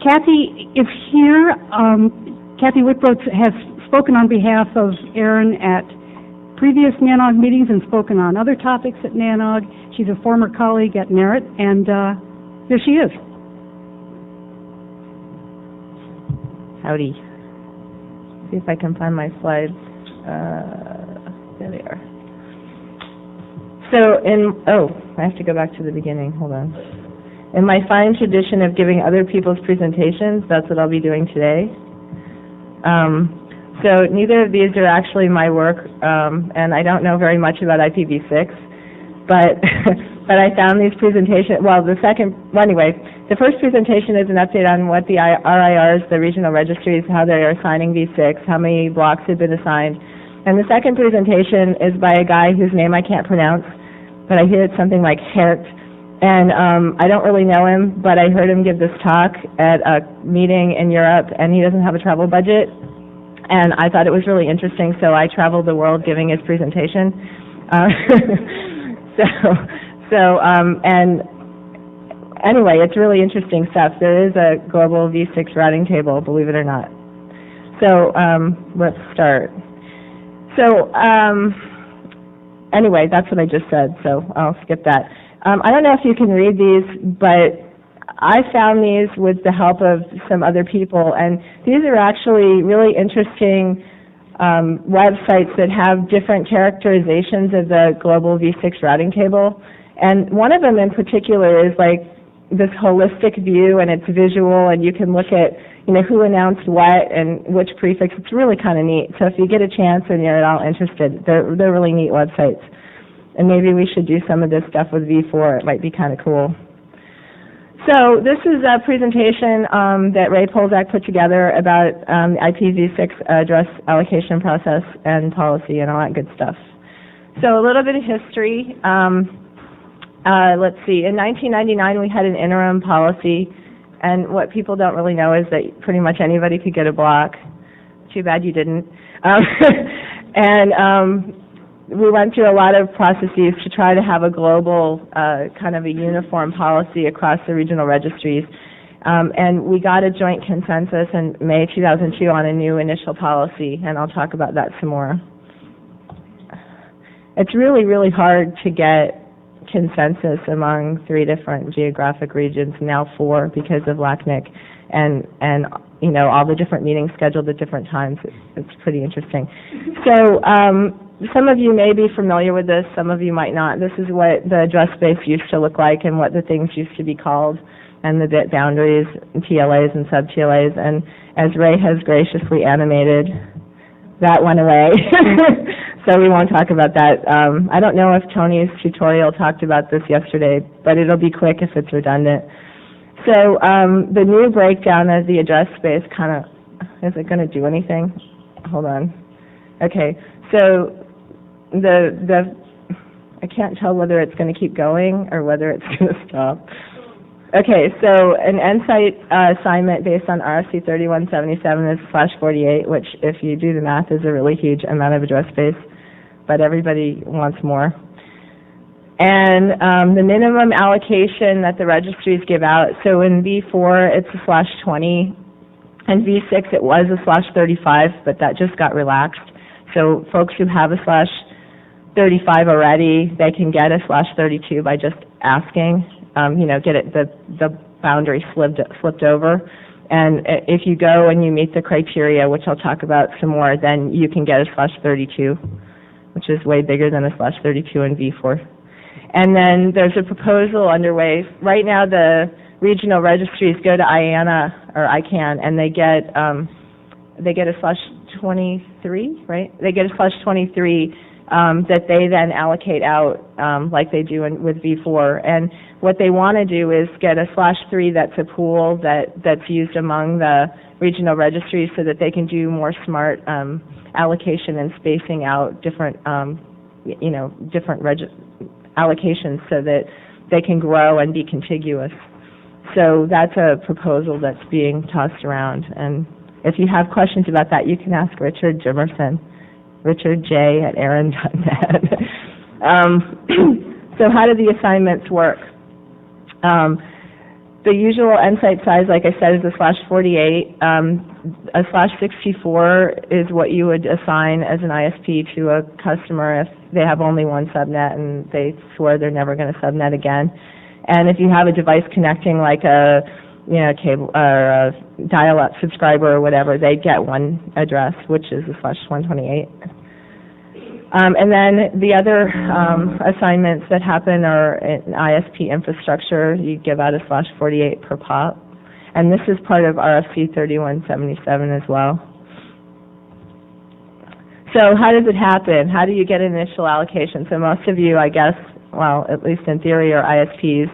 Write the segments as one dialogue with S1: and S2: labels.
S1: Cathy is here. Cathy Wittbrodt has spoken on behalf of ARIN at previous NANOG meetings and spoken on other topics at NANOG. She's a former colleague at Merit, and here she is.
S2: Howdy. See if I can find my slides. There they are. So I have to go back to the beginning. Hold on. In my fine tradition of giving other people's presentations, that's what I'll be doing today. So neither of these are actually my work, and I don't know very much about IPv6, but but I found these presentations. Well, the first presentation is an update on what the RIRs, the regional registries, how they are assigning v6, how many blocks have been assigned. And the second presentation is by a guy whose name I can't pronounce, but I hear it's something like Gert. And I don't really know him, but I heard him give this talk at a meeting in Europe, and he doesn't have a travel budget. And I thought it was really interesting, so I traveled the world giving his presentation. And anyway, it's really interesting stuff. There is a global v6 routing table, believe it or not. So let's start. So anyway, that's what I just said, so I'll skip that. I don't know if you can read these, but I found these with the help of some other people, and these are actually really interesting websites that have different characterizations of the global v6 routing table. And one of them in particular is like this holistic view, and it's visual, and you can look at who announced what and which prefix. It's really kind of neat. So if you get a chance and you're at all interested, they're really neat websites. And maybe we should do some of this stuff with v4. It might be kind of cool. So this is a presentation that Ray Polzak put together about the IPv6 address allocation process and policy and all that good stuff. So a little bit of history. Let's see. In 1999, we had an interim policy, and what people don't really know is that pretty much anybody could get a block. Too bad you didn't. We went through a lot of processes to try to have a global kind of a uniform policy across the regional registries. And we got a joint consensus in May 2002 on a new initial policy, and I'll talk about that some more. It's really, really hard to get consensus among 3 different geographic regions, now 4 because of LACNIC, and all the different meetings scheduled at different times. It's pretty interesting. So some of you may be familiar with this, some of you might not. This is what the address space used to look like and what the things used to be called, and the bit boundaries, and TLAs and sub-TLAs, and as Ray has graciously animated, that went away. So we won't talk about that. I don't know if Tony's tutorial talked about this yesterday, but it'll be quick if it's redundant. So the new breakdown of the address space kind of, is it going to do anything? Hold on. Okay, so I can't tell whether it's going to keep going or whether it's going to stop. Okay, so an n-site assignment based on RFC 3177 is /48, which if you do the math is a really huge amount of address space, but everybody wants more. And the minimum allocation that the registries give out, so in v4 it's a /20, and v6 it was a /35, but that just got relaxed. So folks who have a /35 already, they can get a /32 by just asking. Get it the boundary flipped over, and if you go and you meet the criteria, which I'll talk about some more, then you can get a /32, which is way bigger than a /32 in v4. And then there's a proposal underway. Right now the regional registries go to ICANN, and they get a /23, right? They get a /23 that they then allocate out like they do with v4. And what they want to do is get a /3 that's a pool that's used among the regional registries so that they can do more smart allocation and spacing out different, different allocations so that they can grow and be contiguous. So that's a proposal that's being tossed around. And if you have questions about that, you can ask Richard Jimerson, Richard J. at ARIN.net. So how do the assignments work? The usual end site size, like I said, is a /48. A /64 is what you would assign as an ISP to a customer if they have only one subnet and they swear they're never going to subnet again. And if you have a device connecting like a cable or a dial-up subscriber or whatever, they get one address, which is a /128. And then the other assignments that happen are in ISP infrastructure. You give out a /48 per POP. And this is part of RFC 3177 as well. So how does it happen? How do you get an initial allocation? So most of you, I guess, well, at least in theory, are ISPs.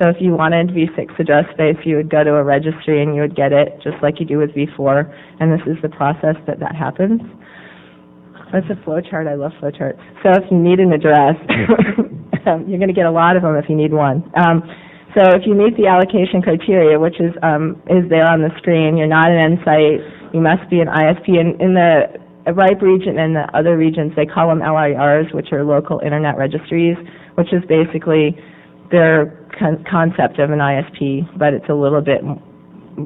S2: So if you wanted v6 address space, you would go to a registry and you would get it, just like you do with v4. And this is the process that happens. That's a flow chart. I love flow charts. So if you need an address, you're going to get a lot of them if you need one. So if you meet the allocation criteria, which is there on the screen, you're not an end site, you must be an ISP. In the RIPE region and the other regions, they call them LIRs, which are local internet registries, which is basically their concept of an ISP, but it's a little bit,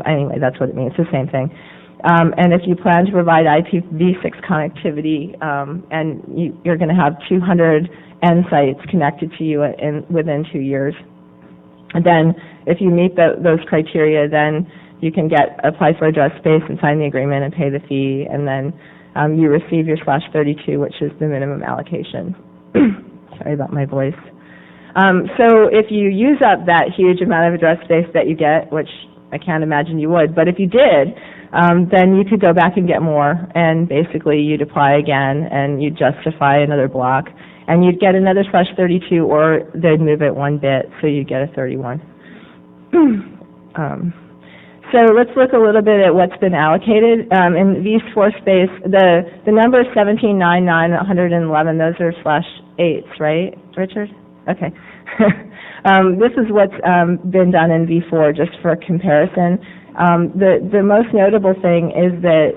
S2: anyway, that's what it means. It's the same thing. And if you plan to provide IPv6 connectivity, and you're going to have 200 end sites connected to you within 2 years, and then if you meet those criteria, then you can apply for address space and sign the agreement and pay the fee, and then you receive your /32, which is the minimum allocation. Sorry about my voice. So if you use up that huge amount of address space that you get, which I can't imagine you would, but if you did, then you could go back and get more, and basically you'd apply again and you'd justify another block, and you'd get another /32, or they'd move it 1 bit, so you'd get a 31. So let's look a little bit at what's been allocated. In v4 space, the numbers 17, 9, 9, 111, those are /8s, right, Richard? Okay. This is what's been done in v4, just for comparison. The most notable thing is that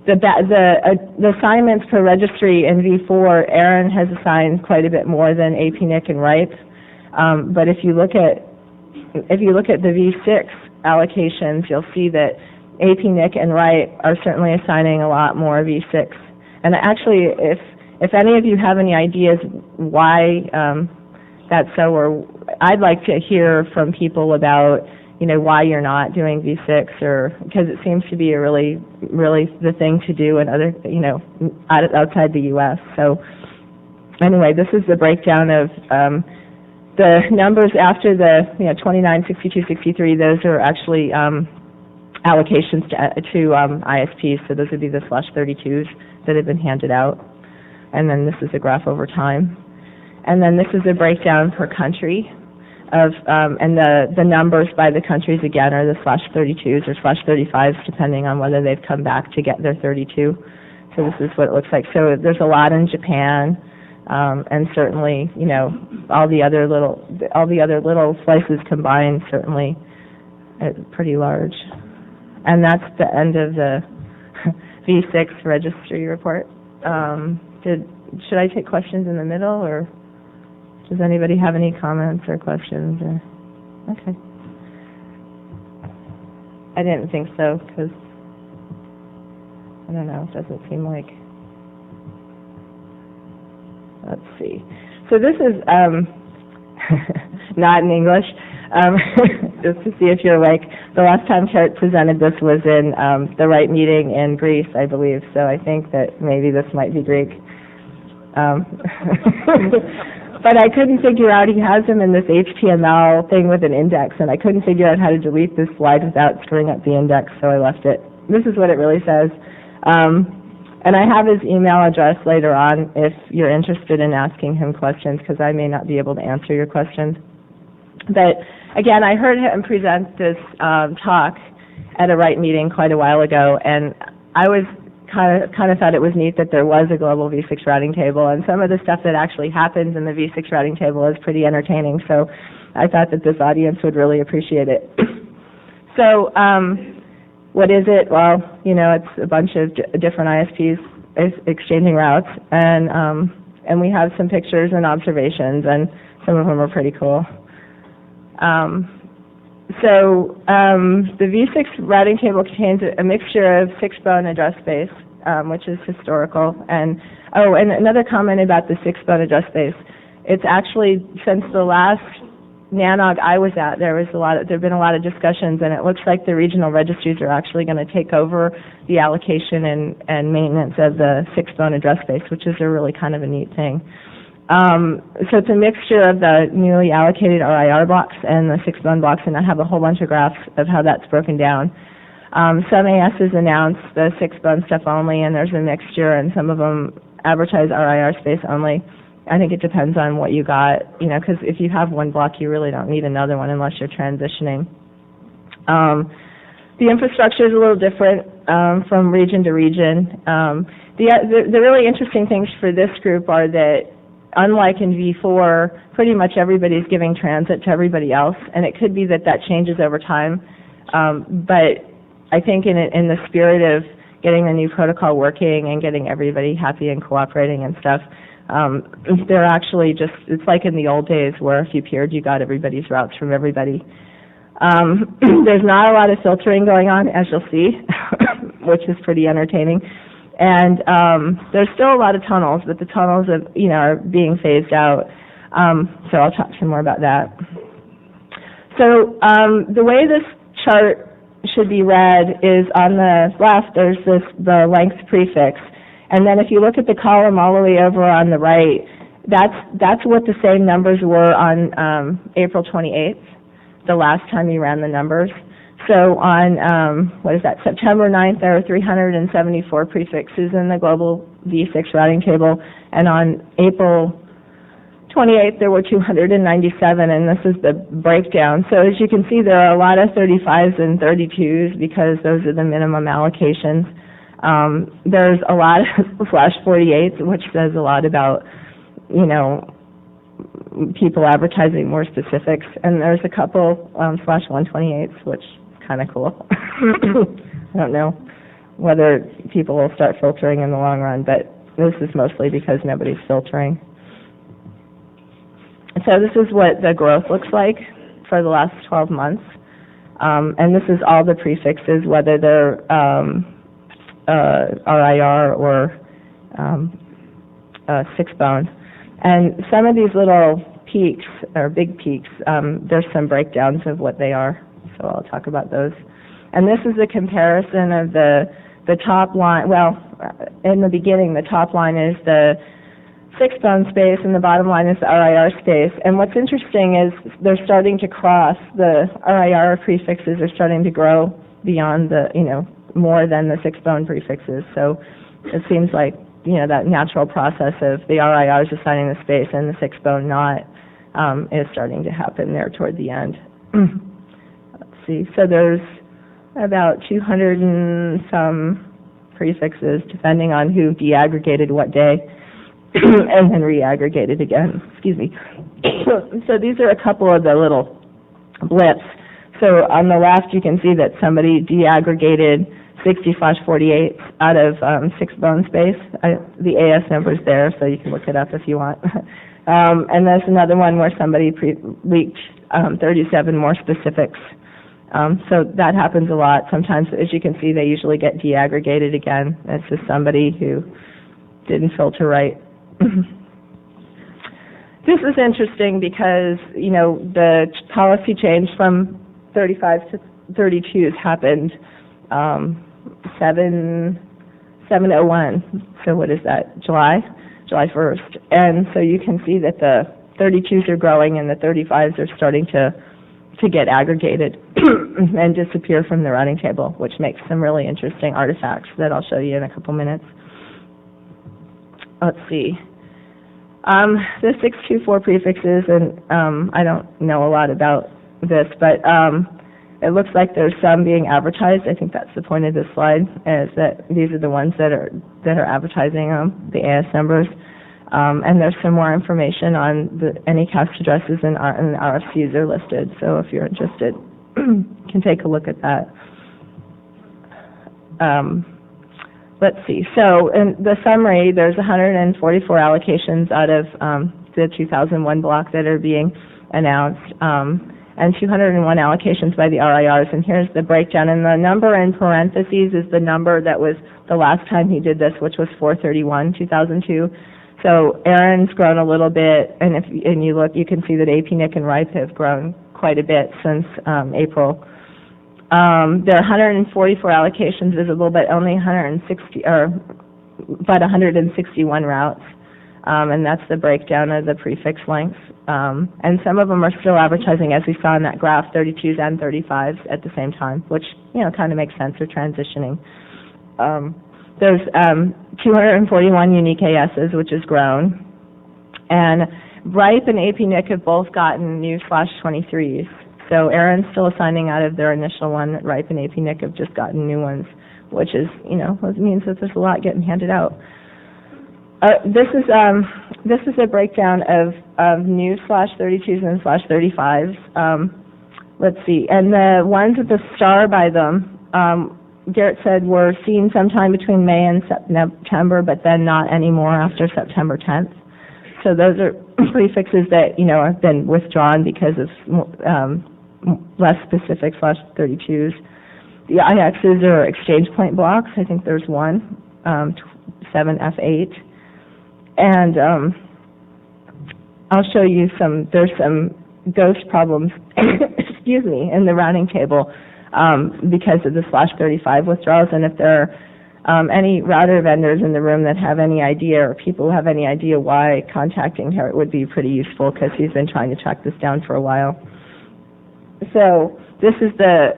S2: the assignments per registry in v4, ARIN has assigned quite a bit more than APNIC and RIPE. But if you look at the v6 allocations, you'll see that APNIC and RIPE are certainly assigning a lot more v6. And actually, if any of you have any ideas why that's so, or I'd like to hear from people about why you're not doing v6, or because it seems to be a really the thing to do in other outside the U.S. So anyway, this is the breakdown of the numbers after the 29, 62, 63. Those are actually allocations to ISPs. So those would be the /32s that have been handed out, and then this is a graph over time, and then this is a breakdown per country. And the numbers by the countries again are the /32s or /35s, depending on whether they've come back to get their 32. So this is what it looks like. So there's a lot in Japan, and certainly all the other little slices combined, certainly pretty large. And that's the end of the v6 registry report. Should I take questions in the middle, or does anybody have any comments or questions? Okay. I didn't think so, because, I don't know, it doesn't seem like, let's see. So this is not in English, just to see if you're awake. The last time Gert presented this was in the RIPE meeting in Greece, I believe, so I think that maybe this might be Greek. But I couldn't figure out, he has them in this HTML thing with an index, and I couldn't figure out how to delete this slide without screwing up the index, so I left it. This is what it really says. And I have his email address later on if you're interested in asking him questions, because I may not be able to answer your questions. But again, I heard him present this talk at a RIPE meeting quite a while ago, and I was kind of thought it was neat that there was a global v6 routing table, and some of the stuff that actually happens in the v6 routing table is pretty entertaining, so I thought that this audience would really appreciate it. So what is it? Well, it's a bunch of different ISPs exchanging routes, and we have some pictures and observations, and some of them are pretty cool. So the V6 routing table contains a mixture of 6-bone address space, which is historical. And another comment about the 6-bone address space. It's actually, since the last NANOG I was at, there have been a lot of discussions, and it looks like the regional registries are actually going to take over the allocation and maintenance of the 6-bone address space, which is a really kind of a neat thing. So it's a mixture of the newly allocated RIR blocks and the 6-bone blocks, and I have a whole bunch of graphs of how that's broken down. Some ASs announce the 6-bone stuff only, and there's a mixture, and some of them advertise RIR space only. I think it depends on what you got, because if you have one block, you really don't need another one unless you're transitioning. The infrastructure is a little different from region to region. The really interesting things for this group are that, unlike in V4, pretty much everybody's giving transit to everybody else, and it could be that that changes over time. But I think in the spirit of getting the new protocol working and getting everybody happy and cooperating and stuff, they're actually it's like in the old days where if you peered, you got everybody's routes from everybody. There's not a lot of filtering going on, as you'll see, which is pretty entertaining. And there's still a lot of tunnels, but the tunnels are being phased out. So I'll talk some more about that. So the way this chart should be read is on the left, there's the length prefix. And then if you look at the column all the way over on the right, that's what the same numbers were on April 28th, the last time you ran the numbers. So on, September 9th, there are 374 prefixes in the global V6 routing table, and on April 28th, there were 297, and this is the breakdown. So as you can see, there are a lot of 35s and 32s because those are the minimum allocations. There's a lot of /48s, which says a lot about, people advertising more specifics, and there's a couple /128s, which kind of cool. I don't know whether people will start filtering in the long run, but this is mostly because nobody's filtering. So this is what the growth looks like for the last 12 months. And this is all the prefixes, whether they're RIR or 6-bone. And some of these little peaks, or big peaks, there's some breakdowns of what they are. So I'll talk about those. And this is a comparison of the top line. Well, in the beginning, the top line is the 6-bone space, and the bottom line is the RIR space. And what's interesting is they're starting to cross. The RIR prefixes are starting to grow beyond more than the 6-bone prefixes. So it seems like, that natural process of the RIRs assigning the space and the 6-bone not is starting to happen there toward the end. So there's about 200 and some prefixes, depending on who deaggregated what day, and then reaggregated again. Excuse me. So these are a couple of the little blips. So on the left, you can see that somebody deaggregated 60/48 out of 6-bone space. The AS number's there, so you can look it up if you want. And there's another one where somebody leaked 37 more specifics. So that happens a lot. Sometimes, as you can see, they usually get deaggregated again. It's just somebody who didn't filter right. This is interesting because, the policy change from 35 to 32s happened 7/01. So what is that? July 1st. And so you can see that the 32s are growing and the 35s are starting to get aggregated and disappear from the routing table, which makes some really interesting artifacts that I'll show you in a couple minutes. Let's see. The 624 prefixes, and I don't know a lot about this, but it looks like there's some being advertised. I think that's the point of this slide, is that these are the ones that are advertising the AS numbers. And there's some more information on any cast addresses and the RFCs are listed. So if you're interested, you can take a look at that. Let's see. So in the summary, there's 144 allocations out of the 2001 block that are being announced. and 201 allocations by the RIRs. And here's the breakdown. And the number in parentheses is the number that was the last time he did this, which was 4/31/2002. So ARIN's grown a little bit, and if you look, you can see that APNIC and RIPE have grown quite a bit since April. There are 144 allocations visible, but only 161 routes, and that's the breakdown of the prefix lengths. And some of them are still advertising, as we saw in that graph, 32s and 35s at the same time, which kind of makes sense. They're transitioning. There's 241 unique ASs, which has grown, and RIPE and APNIC have both gotten new /23s. So ARIN's still assigning out of their initial one. RIPE and APNIC have just gotten new ones, which is, it means that there's a lot getting handed out. This is a breakdown of new /32s and /35s. Let's see, and the ones with the star by them, Gert said were seen sometime between May and September, but then not anymore after September 10th. So those are prefixes that, have been withdrawn because of less specific /32s. The IXs are exchange point blocks. I think there's one, 7F8. And I'll show you there's some ghost problems, excuse me, in the routing table because of the /35 withdrawals. And if there are any router vendors in the room that have any idea, or people who have any idea why, contacting Gert would be pretty useful, because he's been trying to track this down for a while. So this is the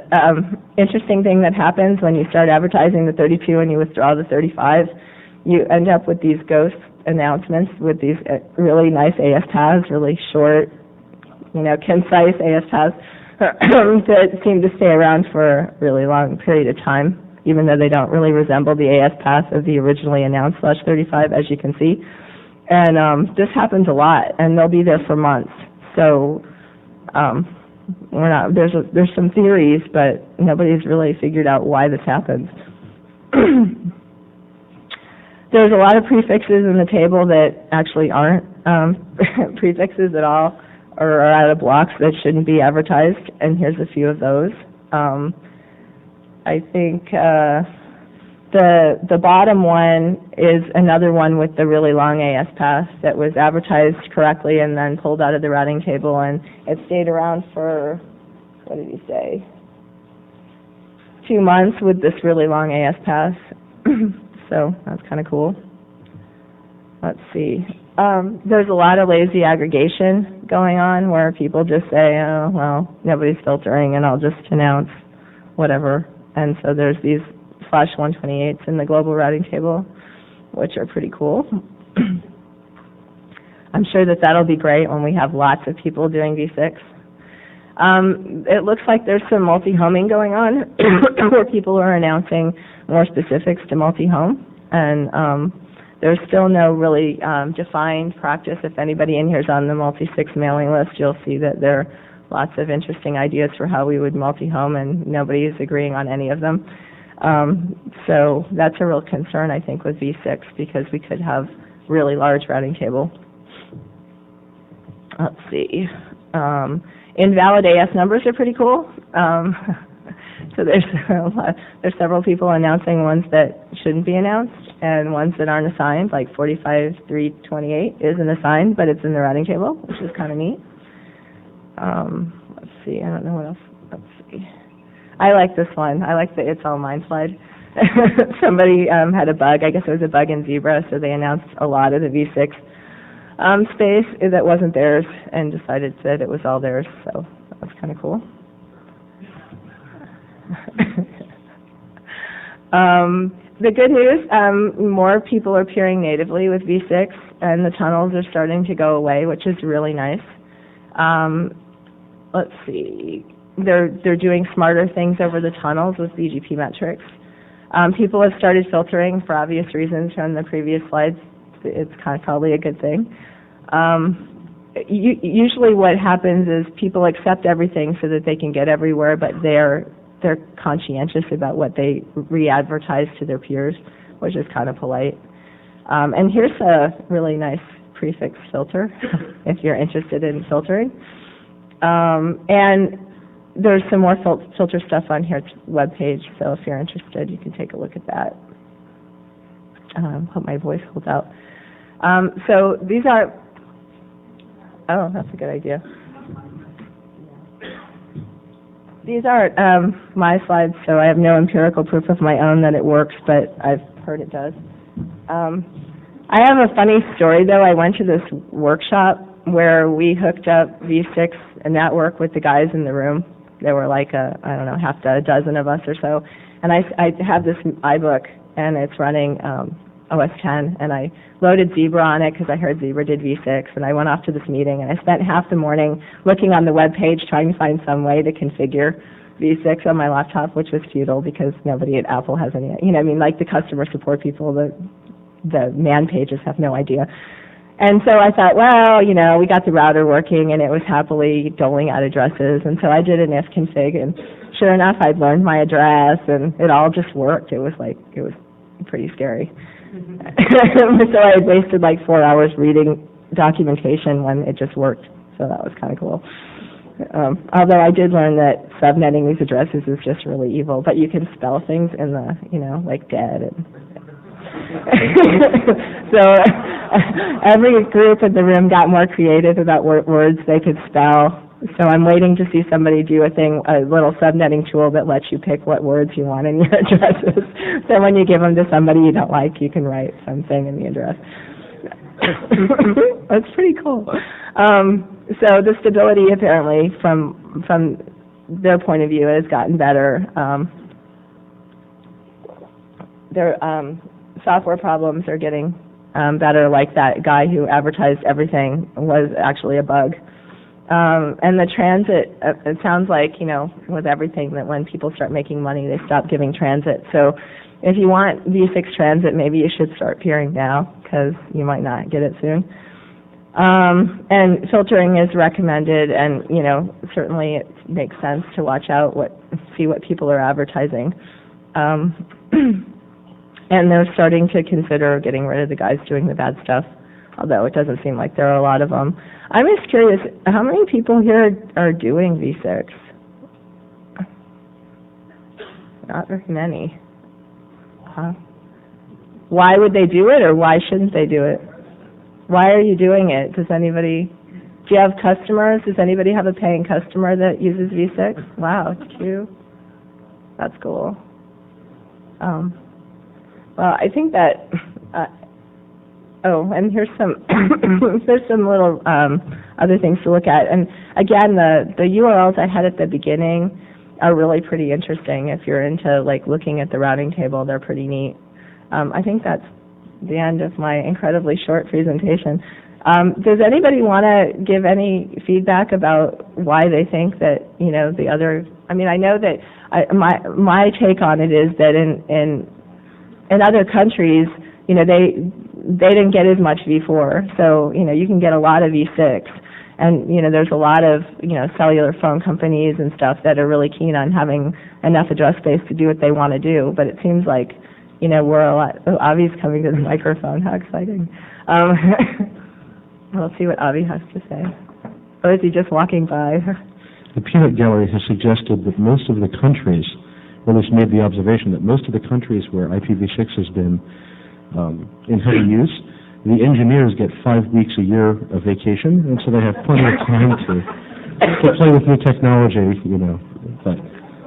S2: interesting thing that happens when you start advertising the 32 and you withdraw the 35. You end up with these ghost announcements with these really nice AS paths, really short, concise AS paths that seem to stay around for a really long period of time, even though they don't really resemble the AS path of the originally announced /35, as you can see. And this happens a lot, and they'll be there for months. So there's some theories, but nobody's really figured out why this happens. There's a lot of prefixes in the table that actually aren't prefixes at all, or are out of blocks that shouldn't be advertised, and here's a few of those. I think the bottom one is another one with the really long AS path that was advertised correctly and then pulled out of the routing table, and it stayed around for, what did he say, 2 months with this really long AS path. So that's kind of cool. Let's see. There's a lot of lazy aggregation going on where people just say, oh, well, nobody's filtering, and I'll just announce whatever. And so there's these /128s in the global routing table, which are pretty cool. I'm sure that that'll be great when we have lots of people doing v6. It looks like there's some multi-homing going on where people are announcing more specifics to multi-home, and there's still no really defined practice. If anybody in here is on the multi-6 mailing list, you'll see that there are lots of interesting ideas for how we would multi-home, and nobody is agreeing on any of them. So that's a real concern, I think, with v6, because we could have really large routing table. Let's see. Invalid AS numbers are pretty cool. So there's several people announcing ones that shouldn't be announced, and ones that aren't assigned, like 45.328 isn't assigned, but it's in the routing table, which is kind of neat. Let's see, I don't know what else. Let's see. I like this one. I like the It's All Mine slide. Somebody had a bug. I guess it was a bug in Zebra, so they announced a lot of the v6 space that wasn't theirs and decided that it was all theirs, so that was kind of cool. The good news, more people are peering natively with v6, and the tunnels are starting to go away, which is really nice. Let's see. They're doing smarter things over the tunnels with BGP metrics. People have started filtering for obvious reasons from the previous slides. It's kind of probably a good thing. Usually what happens is people accept everything so that they can get everywhere, but they're conscientious about what they re-advertise to their peers, which is kind of polite. And here's a really nice prefix filter if you're interested in filtering. And there's some more filter stuff on here, webpage, so if you're interested, you can take a look at that. Hope my voice holds out. So these are, oh, that's a good idea. These aren't my slides, so I have no empirical proof of my own that it works, but I've heard it does. I have a funny story, though. I went to this workshop where we hooked up V6 and network with the guys in the room. There were like, I don't know, half a dozen of us or so. And I have this iBook, and it's running OS 10, and I loaded Zebra on it because I heard Zebra did V6, and I went off to this meeting, and I spent half the morning looking on the web page trying to find some way to configure V6 on my laptop, which was futile because nobody at Apple has any, you know, I mean, like the customer support people, the man pages have no idea. And so I thought, well, you know, we got the router working, and it was happily doling out addresses, and so I did an ifconfig, and sure enough, I'd learned my address, and it all just worked. It was pretty scary. So I had wasted like 4 hours reading documentation when it just worked, so that was kind of cool. Although I did learn that subnetting these addresses is just really evil, but you can spell things in the, you know, like dead. And so every group in the room got more creative about what words they could spell. So I'm waiting to see somebody do a little subnetting tool that lets you pick what words you want in your addresses. So when you give them to somebody you don't like, you can write something in the address. That's pretty cool. So the stability apparently from their point of view has gotten better. Their software problems are getting better, like that guy who advertised everything was actually a bug. And the transit, it sounds like, you know, with everything, that when people start making money, they stop giving transit. So if you want V6 transit, maybe you should start peering now, because you might not get it soon. And filtering is recommended, and, you know, certainly it makes sense to watch out, see what people are advertising. And they're starting to consider getting rid of the guys doing the bad stuff, although it doesn't seem like there are a lot of them. I'm just curious, how many people here are doing V6? Not very many. Why would they do it, or why shouldn't they do it? Why are you doing it? Do you have customers? Does anybody have a paying customer that uses V6? Wow, Q. That's cool. Well, I think that, and here's some, there's some little other things to look at. And again, the URLs I had at the beginning are really pretty interesting. If you're into like looking at the routing table, they're pretty neat. I think that's the end of my incredibly short presentation. Does anybody want to give any feedback about why they think that, you know, the other, I mean, I know that my take on it is that in other countries, you know, they didn't get as much V4, so, you know, you can get a lot of V6. And, you know, there's a lot of, you know, cellular phone companies and stuff that are really keen on having enough address space to do what they want to do. But it seems like, you know, we're a lot, Avi's coming to the microphone, how exciting. We'll see what Avi has to say. Or is he just walking by?
S3: The Peanut Gallery has suggested that most of the countries, or at least made the observation that most of the countries where IPv6 has been in heavy use, the engineers get 5 weeks a year of vacation, and so they have plenty of time to play with new technology, you know. But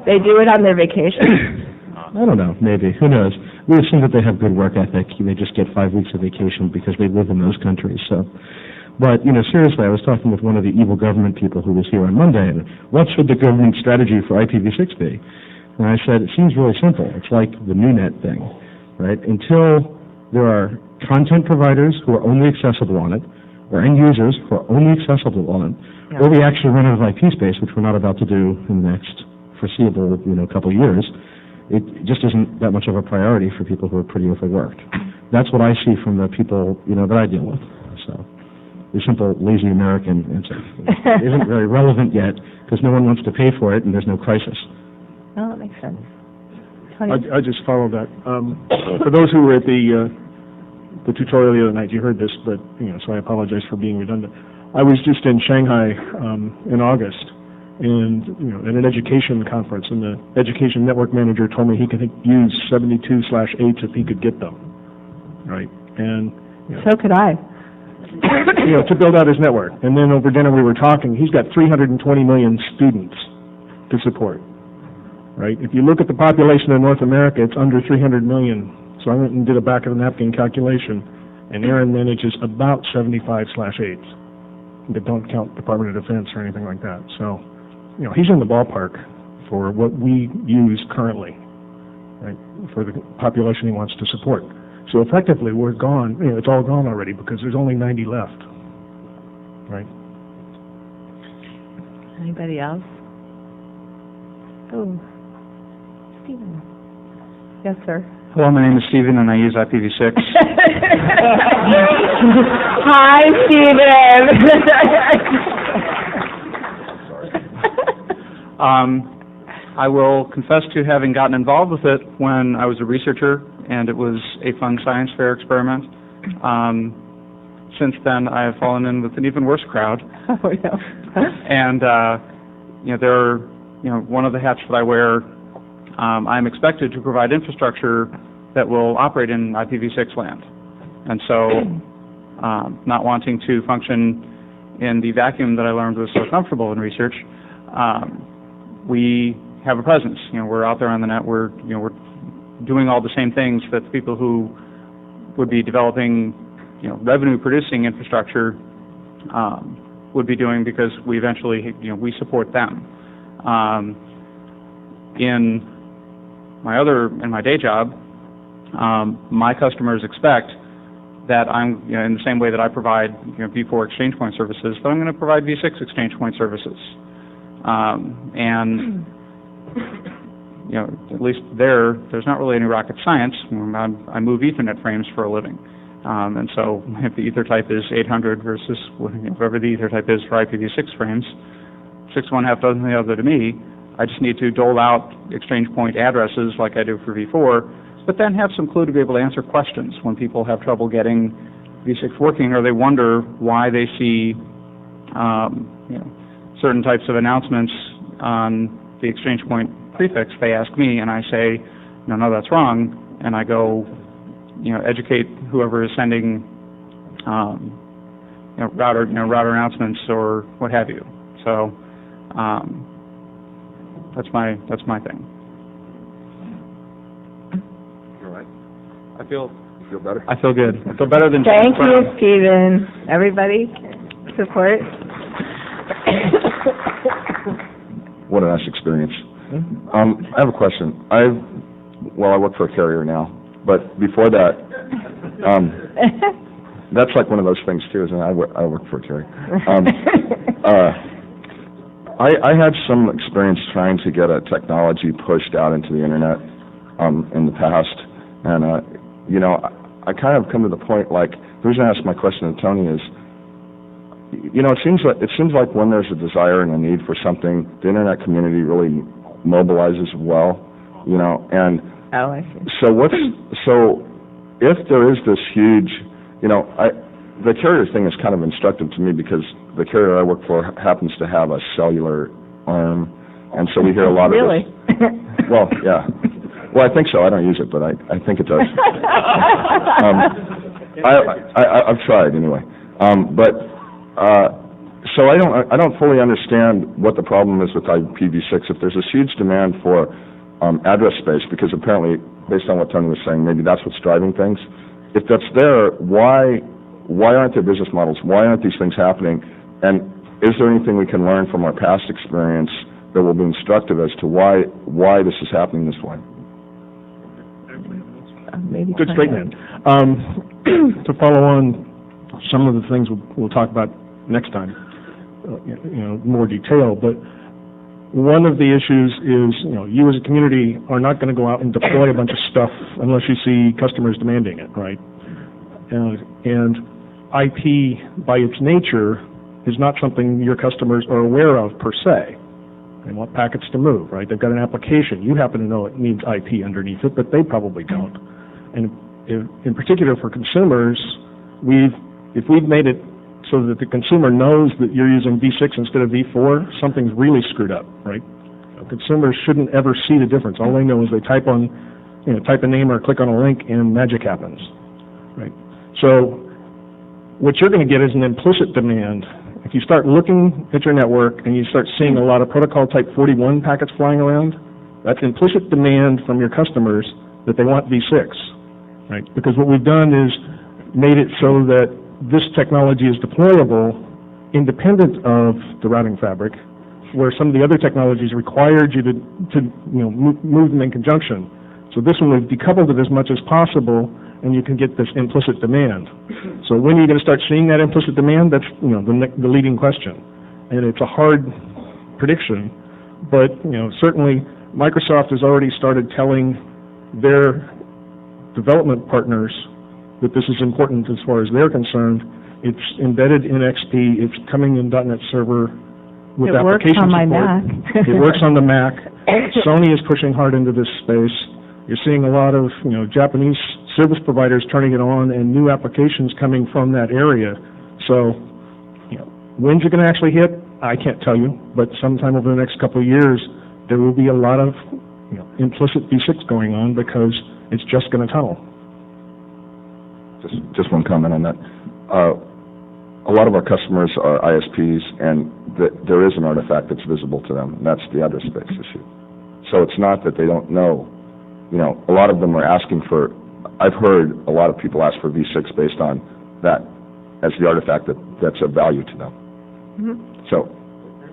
S2: they do it on their vacation?
S3: I don't know, maybe. Who knows? We assume that they have good work ethic. They just get 5 weeks of vacation because they live in those countries. So, but, you know, seriously, I was talking with one of the evil government people who was here on Monday, and what should the government strategy for IPv6 be? And I said, it seems really simple. It's like the NewNet thing, right? Until there are content providers who are only accessible on it, or end users who are only accessible on it, or we actually run out of IP space, which we're not about to do in the next foreseeable, you know, couple of years, it just isn't that much of a priority for people who are pretty overworked. That's what I see from the people, you know, that I deal with. So the simple lazy American answer isn't very relevant yet because no one wants to pay for it and there's no crisis.
S2: Oh, that makes sense.
S4: I just followed that. For those who were at the tutorial the other night, you heard this, but, you know, so I apologize for being redundant. I was just in Shanghai in August, and at an education conference, and the education network manager told me he could use 72/8s if he could get them, right? And
S2: So could I.
S4: to build out his network. And then over dinner we were talking. He's got 320 million students to support, right? If you look at the population of North America, it's under 300 million. So I went and did a back of the napkin calculation, and ARIN manages about 75/8s. That don't count Department of Defense or anything like that. So, he's in the ballpark for what we use currently, right, for the population he wants to support. So effectively, we're gone. It's all gone already because there's only 90 left, right?
S2: Anybody else? Oh, Stephen. Yes, sir.
S5: Hello, my name is Stephen, and I use IPv6.
S2: Hi, Stephen.
S5: I will confess to having gotten involved with it when I was a researcher, and it was a fun science fair experiment. Since then, I have fallen in with an even worse crowd.
S2: Oh, no.
S5: And one of the hats that I wear, I'm expected to provide infrastructure that will operate in IPv6 land. And so, not wanting to function in the vacuum that I learned was so comfortable in research, we have a presence. We're out there on the net. We're doing all the same things that the people who would be developing, revenue-producing infrastructure would be doing, because we eventually, we support them. In my day job, my customers expect that I'm, in the same way that I provide, V4 exchange point services, that I'm going to provide V6 exchange point services. And at least there's not really any rocket science. I move Ethernet frames for a living. And so if the ether type is 800 versus whatever the ether type is for IPv6 frames, 6.5 doesn't the other to me. I just need to dole out exchange point addresses like I do for V4, but then have some clue to be able to answer questions when people have trouble getting V6 working, or they wonder why they see certain types of announcements on the exchange point prefix. They ask me, and I say, no, that's wrong, and I go, educate whoever is sending, router announcements or what have you. So that's my thing.
S6: You're right.
S5: I feel
S6: better?
S5: I feel good. I feel better than.
S2: Thank you, Stephen. Everybody, support.
S6: What a nice experience. I have a question. I work for a carrier now, but before that, that's like one of those things too, isn't it? I work for a carrier. I had some experience trying to get a technology pushed out into the internet in the past, and I kind of come to the point, like, the reason I asked my question to Tony is, it seems like when there's a desire and a need for something, the internet community really mobilizes well, and
S2: Oh, I see.
S6: so if there is this huge, the carrier thing is kind of instructive to me, because the carrier I work for happens to have a cellular arm, and so we hear a lot of
S2: Really?
S6: this. Well, yeah. Well, I think so. I don't use it, but I think it does. I've tried anyway. So I don't fully understand what the problem is with IPv6. If there's this huge demand for address space, because apparently, based on what Tony was saying, maybe that's what's driving things. If that's there, why aren't there business models? Why aren't these things happening? And is there anything we can learn from our past experience that will be instructive as to why this is happening this way?
S2: Maybe
S4: Good statement. To follow on some of the things we'll talk about next time, more detail, but one of the issues is, you as a community are not going to go out and deploy a bunch of stuff unless you see customers demanding it, right? And IP, by its nature, is not something your customers are aware of per se. They want packets to move, right? They've got an application. You happen to know it needs IP underneath it, but they probably don't. And in particular for consumers, if we've made it so that the consumer knows that you're using V6 instead of V4, something's really screwed up, right? Consumers shouldn't ever see the difference. All they know is they type a name or click on a link and magic happens, right? So what you're going to get is an implicit demand. If you start looking at your network and you start seeing a lot of protocol type 41 packets flying around, that's implicit demand from your customers that they want V6, right? Because what we've done is made it so that this technology is deployable independent of the routing fabric, where some of the other technologies required you to move them in conjunction. So this one, we've decoupled it as much as possible, and you can get this implicit demand. So when are you going to start seeing that implicit demand? That's the leading question, and it's a hard prediction. But certainly Microsoft has already started telling their development partners that this is important as far as they're concerned. It's embedded in XP. It's coming in .NET Server with application support. It works on my Mac. It works on the Mac. Sony is pushing hard into this space. You're seeing a lot of Japanese service providers turning it on and new applications coming from that area. So when's it going to actually hit? I can't tell you, but sometime over the next couple of years there will be a lot of implicit V6 going on because it's just going to tunnel.
S6: Just one comment on that. A lot of our customers are ISPs, and there is an artifact that's visible to them, and that's the address space issue. So it's not that they don't know. A lot of them are asking for, I've heard a lot of people ask for V6 based on that as the artifact that's of value to them. Mm-hmm. So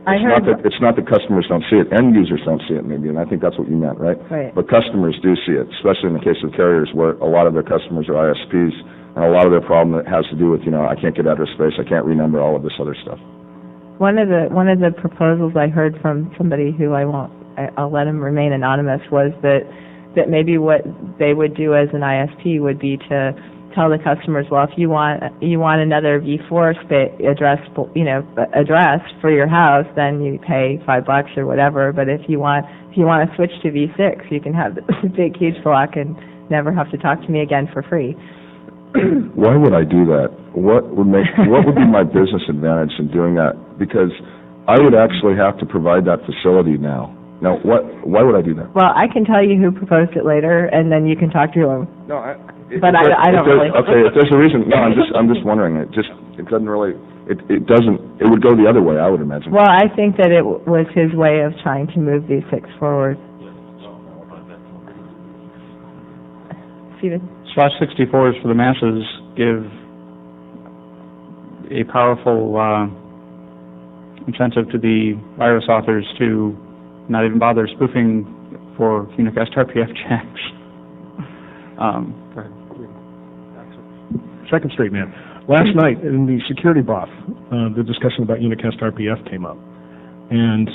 S6: it's not that customers don't see it, end users don't see it maybe, and I think that's what you meant, right?
S2: Right.
S6: But customers do see it, especially in the case of carriers where a lot of their customers are ISPs, and a lot of their problem has to do with, I can't get address space, I can't renumber, all of this other stuff.
S2: One of the proposals I heard from somebody who I'll let him remain anonymous was that maybe what they would do as an ISP would be to tell the customers, well, if you want another V4 address for your house, then you pay $5 or whatever. But if you want to switch to V6, you can have this big huge block and never have to talk to me again for free.
S6: Why would I do that? What would be my business advantage in doing that? Because I would actually have to provide that facility now. Now, why would I do that?
S2: Well, I can tell you who proposed it later, and then you can talk to him.
S6: No,
S2: I don't really.
S6: Okay, if there's a reason, no, I'm just wondering. It doesn't really. It doesn't. It would go the other way, I would imagine.
S2: Well, I think that it was his way of trying to move V6 forward. Steven?
S5: /64s for the masses give a powerful incentive to the virus authors to not even bother spoofing for unicast RPF checks. Go ahead.
S4: Second straight man. Last night in the security BOF, the discussion about unicast RPF came up. And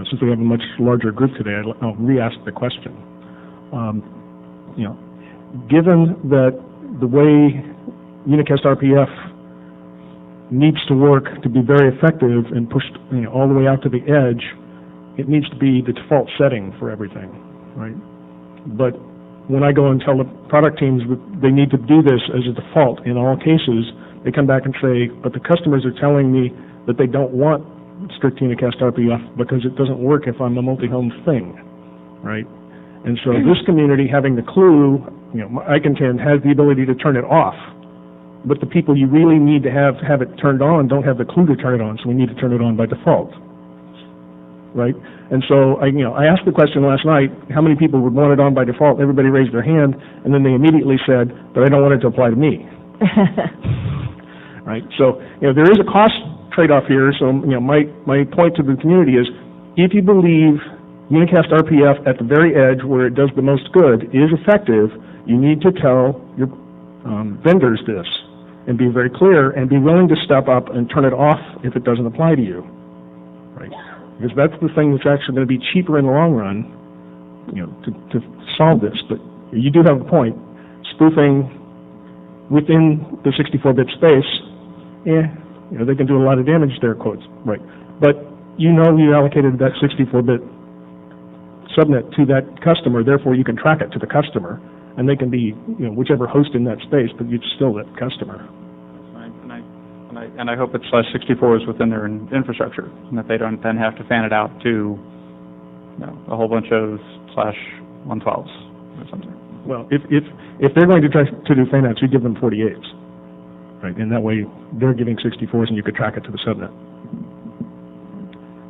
S4: since we have a much larger group today, I'll re-ask the question. Given that the way unicast RPF needs to work to be very effective and pushed all the way out to the edge, it needs to be the default setting for everything, right? But when I go and tell the product teams that they need to do this as a default in all cases, they come back and say, but the customers are telling me that they don't want strict unicast RPF because it doesn't work if I'm a multi-home thing, right? And so this community, having the clue, I contend, has the ability to turn it off. But the people you really need to have it turned on don't have the clue to turn it on, so we need to turn it on by default, right? And so I asked the question last night, how many people would want it on by default? Everybody raised their hand, and then they immediately said, but I don't want it to apply to me. Right? So there is a cost trade-off here. So my point to the community is, if you believe unicast RPF at the very edge where it does the most good is effective, you need to tell your vendors this and be very clear and be willing to step up and turn it off if it doesn't apply to you, right? Because that's the thing that's actually going to be cheaper in the long run, to solve this. But you do have a point. Spoofing within the 64-bit space, they can do a lot of damage there, quotes, right? But you allocated that 64-bit subnet to that customer, therefore you can track it to the customer, and they can be whichever host in that space, but you're still that customer.
S5: And I Right, and I hope it's /64s within their infrastructure, and that they don't then have to fan it out to, a whole bunch of /112s or something.
S4: Well, if they're going to try to do fan-outs, you give them 48s, right? And that way, they're giving 64s, and you could track it to the subnet.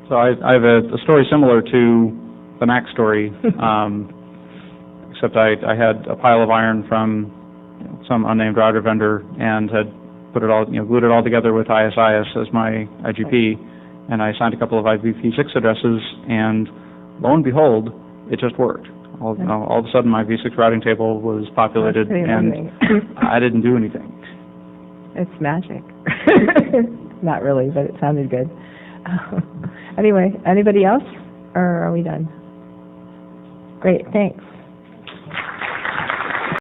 S5: So I have a story similar to the Mac story, except I had a pile of iron from some unnamed router vendor and had put it all, glued it all together with ISIS as my IGP, and I signed a couple of IPv6 addresses, and lo and behold, it just worked. All of a sudden, my v6 routing table was populated, and I didn't do anything.
S2: It's magic. Not really, but it sounded good. Anyway, anybody else, or are we done? Great, thanks.